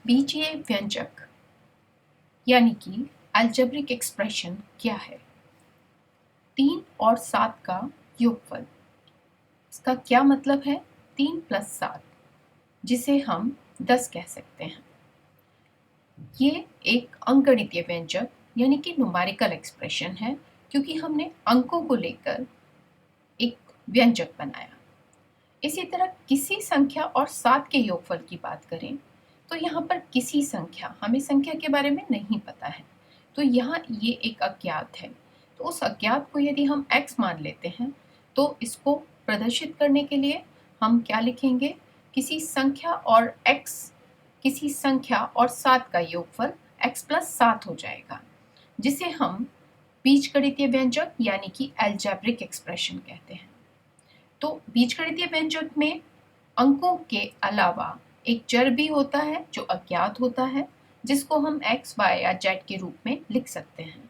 बीजीय व्यंजक यानी कि अलजेब्रिक एक्सप्रेशन क्या है? 3 और 7 का योगफल। इसका क्या मतलब है? 3 + 7 जिसे हम 10 कह सकते हैं। ये एक अंकगणितीय व्यंजक यानी कि न्यूमेरिकल एक्सप्रेशन है, क्योंकि हमने अंकों को लेकर एक व्यंजक बनाया। इसी तरह किसी संख्या और 7 के योगफल की बात करें तो यहाँ पर किसी संख्या, हमें संख्या के बारे में नहीं पता है, तो यहाँ ये एक अज्ञात है। तो उस अज्ञात को यदि हम x मान लेते हैं तो इसको प्रदर्शित करने के लिए हम क्या लिखेंगे? किसी संख्या और 7 का योगफल x + 7 हो जाएगा, जिसे हम बीजगणितीय व्यंजक यानी कि अलजेब्रिक एक्सप्रेशन कहते हैं। तो बीजगणितीय व्यंजक में अंकों के अलावा एक चर भी होता है जो अज्ञात होता है, जिसको हम x, y या z के रूप में लिख सकते हैं।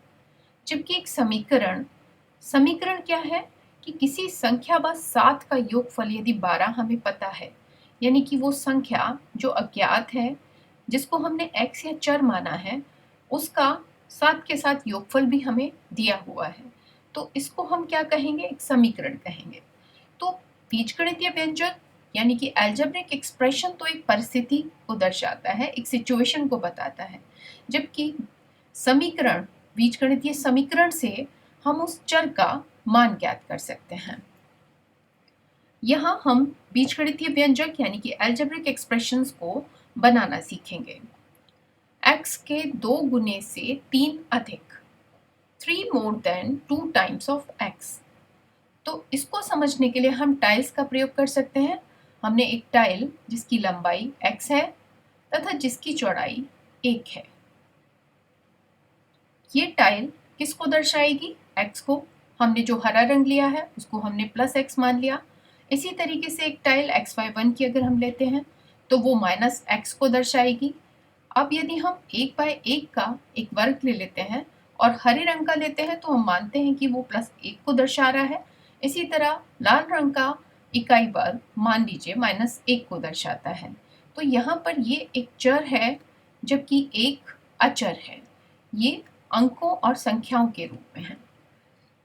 जबकि एक समीकरण क्या है कि किसी संख्या व 7 का योगफल यदि 12 हमें पता है, यानी कि वो संख्या जो अज्ञात है, जिसको हमने x या चर माना है, उसका 7 के साथ योगफल भी हमें दिया हुआ है, तो इसको हम क्या कहेंगे? एक समीकरण कहेंगे। तो बीजगणितीय व्यंजक यानी कि अलजेब्रिक एक्सप्रेशन तो एक परिस्थिति को दर्शाता है, एक सिचुएशन को बताता है, जबकि समीकरण, बीजगणितीय समीकरण से हम उस चर का मान ज्ञात कर सकते हैं। यहाँ हम बीजगणितीय व्यंजक यानी कि अलजेब्रिक एक्सप्रेशंस को बनाना सीखेंगे। x के 2 गुने से 3 अधिक, 3 more than 2 times of x। तो इसको समझने के लिए हम टाइल्स का प्रयोग कर सकते हैं। हमने एक टाइल जिसकी लंबाई x है तथा जिसकी चौड़ाई 1 है। ये टाइल किसको दर्शाएगी? x को। हमने जो हरा रंग लिया है उसको हमने +x मान लिया। इसी तरीके से एक टाइल xy1 की अगर हम लेते हैं तो वो -x को दर्शाएगी। अब यदि हम 1/1 का एक वर्ग ले लेते हैं और हरे रंग का लेते हैं तो हम मानते हैं कि वो +1 को दर्शा रहा है। इसी तरह लाल रंग का इकाई वर्ग मान लीजिए -1 को दर्शाता है। तो यहाँ पर ये एक चर है जबकि एक अचर है। ये अंकों और संख्याओं के रूप में है।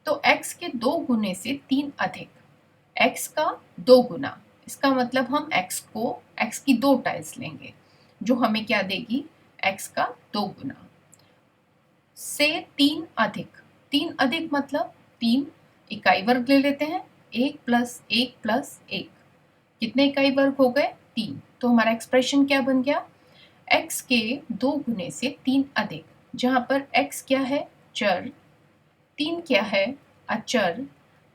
तो x के 2 गुने से 3 अधिक, x का 2 गुना, इसका मतलब हम x की 2 टाइल्स लेंगे, जो हमें क्या देगी? x का 2 गुना से 3 अधिक। 3 अधिक मतलब 3 इकाई वर्ग ले लेते हैं, 1 + 1 + 1, कितने इकाई वर्ग हो गए? 3। तो हमारा एक्सप्रेशन क्या बन गया? x के 2 गुने से 3 अधिक, जहां पर x क्या है? चर, 3 क्या है? अचर,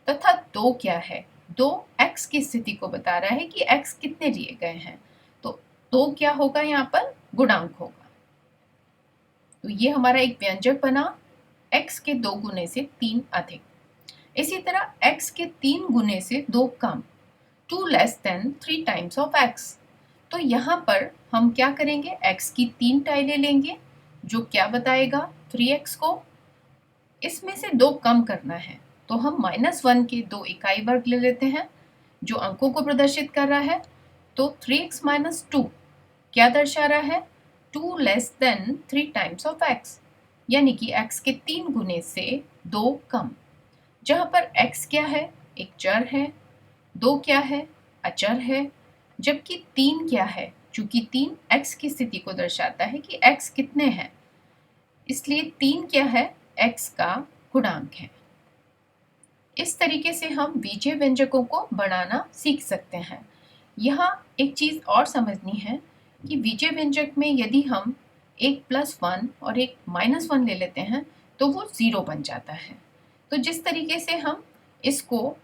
तथा 2 क्या है? 2 x की स्थिति को बता रहा है कि x कितने लिए गए हैं, तो 2 क्या होगा? यहाँ पर गुणांक होगा। तो ये हमारा एक व्यंजक बना, x के 2 गुने से 3 अधिक। इसी तरह x के 3 गुने से 2 कम, 2 less than 3 times of x। तो यहाँ पर हम क्या करेंगे? x की 3 टाइलें लेंगे, जो क्या बताएगा? 3x को। इसमें से 2 कम करना है, तो हम -1 के 2 इकाई वर्ग ले लेते हैं, जो अंकों को प्रदर्शित कर रहा है। तो 3x - 2 क्या दर्शा रहा है? 2 less than 3 times of x, यानी कि x के 3 गुने से 2 कम। जहां पर x क्या है? एक चर है, 2 क्या है? अचर है, जबकि 3 क्या है? चूंकि 3 x की स्थिति को दर्शाता है कि x कितने हैं, इसलिए 3 क्या है? x का गुणांक है। इस तरीके से हम बीजीय व्यंजकों को बनाना सीख सकते हैं। यहाँ एक चीज और समझनी है कि बीजीय व्यंजक में यदि हम एक +1 और एक -1 ले लेते हैं तो वो 0 बन जाता है। तो जिस तरीके से हम इसको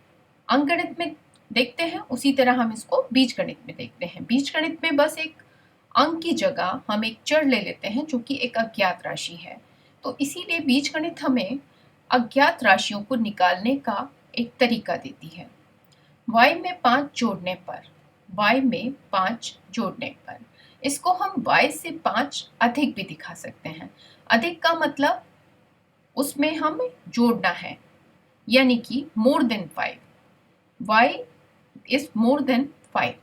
अंकगणित में देखते हैं, उसी तरह हम इसको बीजगणित में देखते हैं। बीजगणित में बस एक अंक की जगह हम एक चर ले लेते हैं जो कि एक अज्ञात राशि है। तो इसीलिए बीजगणित हमें अज्ञात राशियों को निकालने का एक तरीका देती है। y में 5 जोड़ने पर इसको हम y से 5 अधिक भी दिखा सकते हैं। अधिक का मतलब उसमें हम जोड़ना है, यानी कि more than 5, y is more than 5।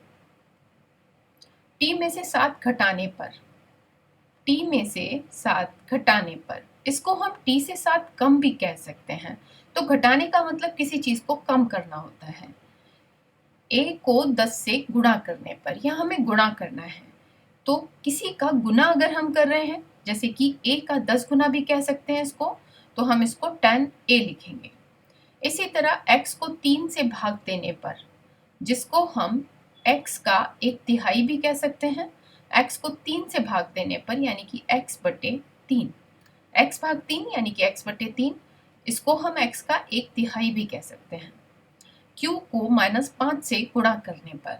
t में से 7 घटाने पर t में से 7 घटाने पर। इसको हम t से 7 कम भी कह सकते हैं। तो घटाने का मतलब किसी चीज को कम करना होता है। a को 10 से गुणा करने पर, या हमें गुणा करना है, तो किसी का गुना अगर हम कर रहे हैं, जैसे कि a का 10 गुना भी कह सकते हैं इसको, तो हम इसको 10a लिखेंगे। इसी तरह x को 3 से भाग देने पर, जिसको हम x का 1/3 भी कह सकते हैं, x को 3 से भाग देने पर यानी कि x/3, x भाग 3 यानी कि x/3, इसको हम x का 1/3 भी कह सकते हैं। q को -5 से गुणा करने पर,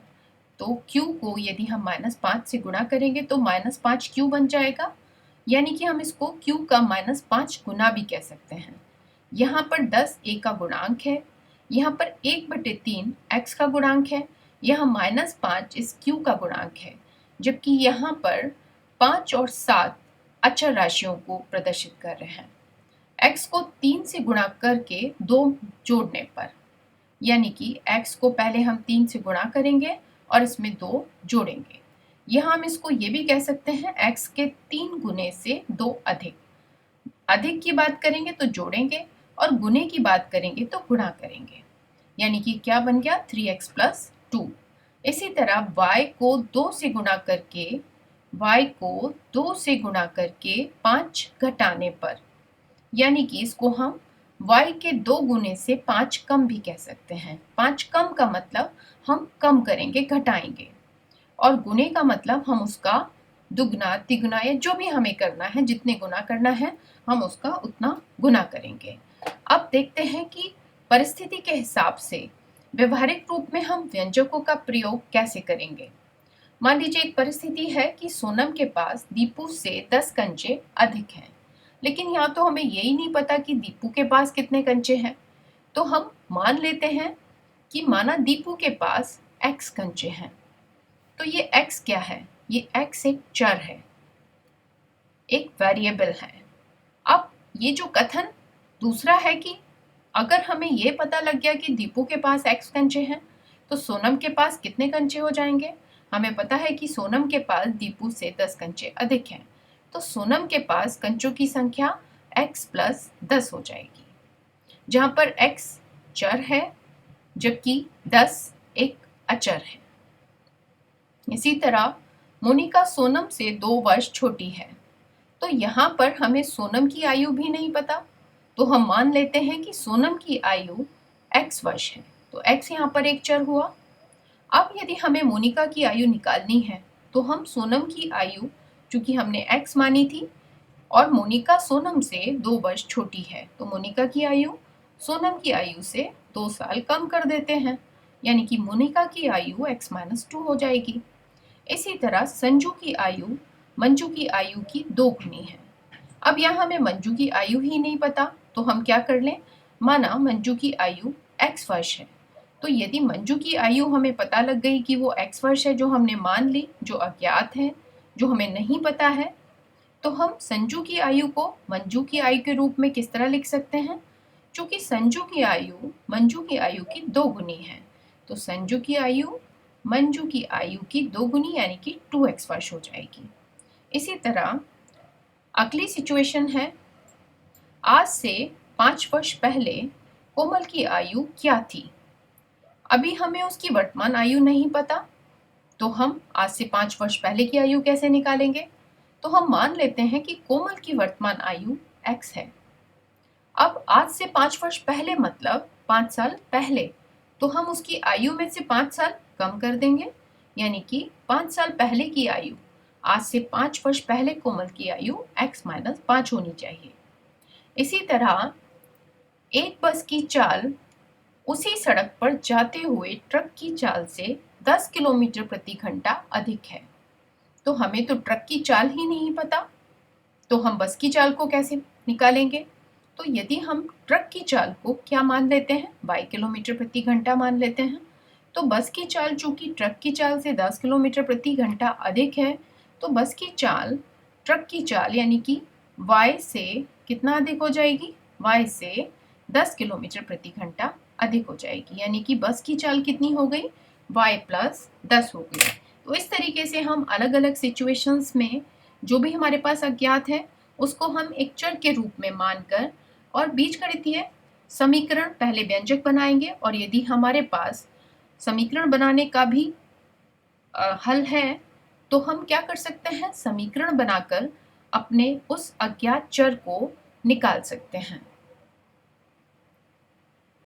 तो q को यदि हम -5 से गुणा करेंगे तो -5q बन जाएगा, यानी कि हम इसको q का -5 गुना भी कह सकते हैं। यहाँ पर 10 a का गुणांक है, यहाँ पर 1/3 x का गुणांक है, यहाँ -5 इस q का गुणांक है, जबकि यहाँ पर 5 और 7 अचर राशियों को प्रदर्शित कर रहे हैं। x को 3 से गुणा करके 2 जोड़ने पर, यानी कि x को पहले हम 3 से गुणा करेंगे और इसमें 2 जोड़ेंगे। यहाँ हम इसको ये भी कह सकते हैं x के 3 गुने से 2 अधिक। अधिक की बात करेंगे तो जोड़ेंगे और गुने की बात करेंगे तो गुणा करेंगे, यानी कि क्या बन गया 3x + 2। इसी तरह y को 2 से गुणा करके, y को 2 से गुणा करके 5 घटाने पर, यानी कि इसको हम y के 2 गुने से 5 कम भी कह सकते हैं। 5 कम का मतलब हम कम करेंगे, घटाएंगे, और गुने का मतलब हम उसका दुगना तिगुना या जो भी हमें करना है, जितने गुना करना है हम उसका उतना गुना करेंगे। अब देखते हैं कि परिस्थिति के हिसाब से व्यवहारिक रूप में हम व्यंजकों का प्रयोग कैसे करेंगे। मान लीजिए एक परिस्थिति है कि सोनम के पास दीपू से 10 कंचे अधिक हैं, लेकिन यहाँ तो हमें यही नहीं पता कि दीपू के पास कितने कंचे हैं। तो हम मान लेते हैं कि माना दीपू के पास x कंचे हैं। तो ये x क्या है? ये x एक चर है, एक वेरिएबल है। अब ये जो कथन दूसरा है कि अगर हमें ये पता लग गया कि दीपू के पास x कंचे हैं, तो सोनम के पास कितने कंचे हो जाएंगे? हमें पता है कि सोनम के पास दीपू से 10 कंचे अधिक हैं, तो सोनम के पास कंचों की संख्या x + 10 हो जाएगी, जहां पर x चर है जबकि 10 एक अचर है। इसी तरह मोनिका सोनम से 2 वर्ष छोटी है, तो यहाँ पर हमें सोनम की आयु भी नहीं पता, तो हम मान लेते हैं कि सोनम की आयु x वर्ष है, तो x यहाँ पर एक चर हुआ। अब यदि हमें मोनिका की आयु निकालनी है, तो हम सोनम की आयु, चूंकि हमने x मानी थी और मोनिका सोनम से 2 वर्ष छोटी है, तो मोनिका की आयु सोनम की आयु से 2 साल कम कर देते हैं, यानी कि मोनिका की आयु x - 2 हो जाएगी। इसी तरह संजू की आयु मंजू की आयु की 2 गुनी है। अब यहाँ हमें मंजू की आयु ही नहीं पता, तो हम क्या कर लें, माना मंजू की आयु x वर्ष है, तो यदि मंजू की आयु हमें पता लग गई कि वो x वर्ष है, जो हमने मान ली, जो अज्ञात है, जो हमें नहीं पता है, तो हम संजू की आयु को मंजू की आयु के रूप में किस तरह लिख सकते हैं? चूंकि संजू की आयु मंजू की आयु की 2 गुनी है, तो संजू की आयु मंजू की आयु की 2 गुनी यानी कि 2x वर्ष हो जाएगी। इसी तरह अगली सिचुएशन है, आज से 5 वर्ष पहले कोमल की आयु क्या थी? अभी हमें उसकी वर्तमान आयु नहीं पता, तो हम आज से 5 वर्ष पहले की आयु कैसे निकालेंगे? तो हम मान लेते हैं कि कोमल की वर्तमान आयु x है। अब आज से 5 वर्ष पहले मतलब 5 साल पहले, तो हम उसकी आयु में से 5 साल कम कर देंगे, यानी कि 5 साल पहले की आयु आज से 5 वर्ष पहले कोमल की आयु x - 5 होनी चाहिए। इसी तरह एक बस की चाल उसी सड़क पर जाते हुए ट्रक की चाल से 10 किलोमीटर प्रति घंटा अधिक है, तो हमें तो ट्रक की चाल ही नहीं पता, तो हम बस की चाल को कैसे निकालेंगे? तो यदि हम ट्रक की चाल को क्या मान लेते हैं, 22 किलोमीटर प्रति घंटा मान लेते हैं, तो बस की चाल चूंकि ट्रक की चाल से 10 किलोमीटर प्रति घंटा अधिक है, तो बस की चाल ट्रक की चाल यानी कि y से कितना अधिक हो जाएगी? y से 10 किलोमीटर प्रति घंटा अधिक हो जाएगी, यानी कि बस की चाल कितनी हो गई? y + 10 हो गई। तो इस तरीके से हम अलग अलग सिचुएशंस में जो भी हमारे पास अज्ञात है उसको हम एक चर के रूप में मानकर और बीजगणितीय समीकरण पहले व्यंजक बनाएंगे, और यदि हमारे पास समीकरण बनाने का भी हल है तो हम क्या कर सकते हैं, समीकरण बनाकर अपने उस अज्ञात चर को निकाल सकते हैं।